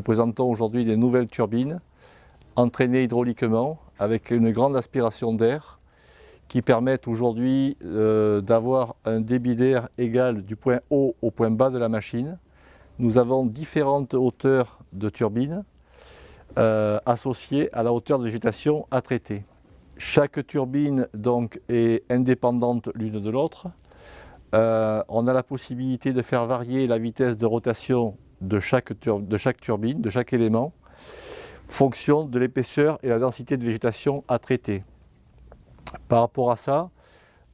présentons aujourd'hui des nouvelles turbines entraînées hydrauliquement avec une grande aspiration d'air qui permettent aujourd'hui d'avoir un débit d'air égal du point haut au point bas de la machine. Nous avons différentes hauteurs de turbines associées à la hauteur de végétation à traiter. Chaque turbine donc est indépendante l'une de l'autre. On a la possibilité de faire varier la vitesse de rotation de chaque turbine, de chaque élément, fonction de l'épaisseur et la densité de végétation à traiter. Par rapport à ça,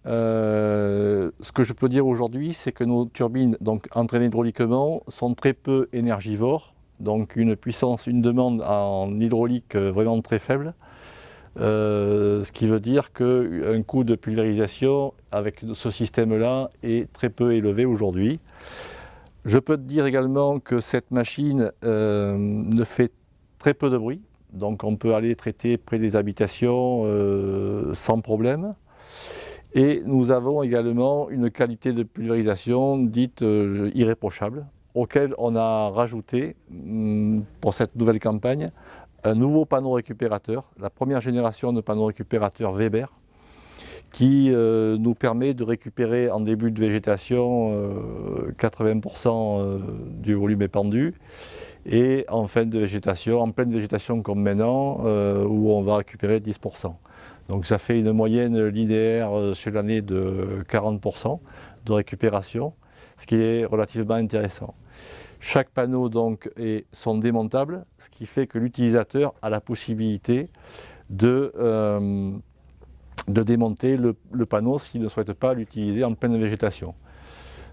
ce que je peux dire aujourd'hui, c'est que nos turbines donc, entraînées hydrauliquement sont très peu énergivores, donc une demande en hydraulique vraiment très faible. Ce qui veut dire qu'un coût de pulvérisation avec ce système-là est très peu élevé aujourd'hui. Je peux te dire également que cette machine ne fait très peu de bruit, donc on peut aller traiter près des habitations sans problème. Et nous avons également une qualité de pulvérisation dite irréprochable, auquel on a rajouté pour cette nouvelle campagne un nouveau panneau récupérateur, la première génération de panneaux récupérateurs Weber, qui nous permet de récupérer en début de végétation 80% du volume épandu et en fin de végétation, en pleine végétation comme maintenant, où on va récupérer 10%. Donc ça fait une moyenne linéaire sur l'année de 40% de récupération, ce qui est relativement intéressant. Chaque panneau donc sont démontables, ce qui fait que l'utilisateur a la possibilité de démonter le panneau s'il ne souhaite pas l'utiliser en pleine végétation.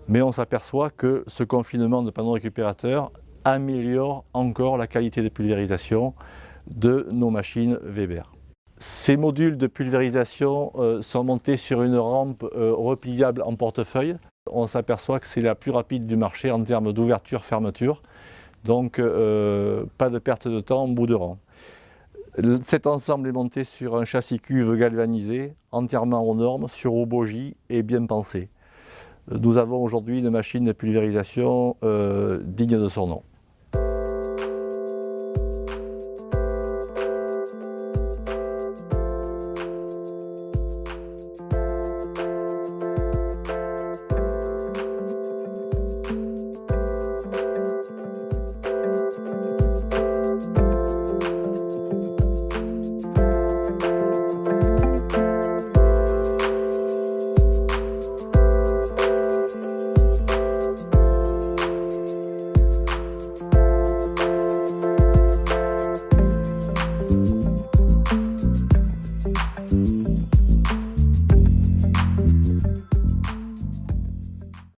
Mais on s'aperçoit que ce confinement de panneaux récupérateurs améliore encore la qualité de pulvérisation de nos machines Weber. Ces modules de pulvérisation sont montés sur une rampe repliable en portefeuille. On s'aperçoit que c'est la plus rapide du marché en termes d'ouverture-fermeture, donc pas de perte de temps en bout de rang. Cet ensemble est monté sur un châssis cuve galvanisé, entièrement aux normes, sur obogie et bien pensé. Nous avons aujourd'hui une machine de pulvérisation digne de son nom.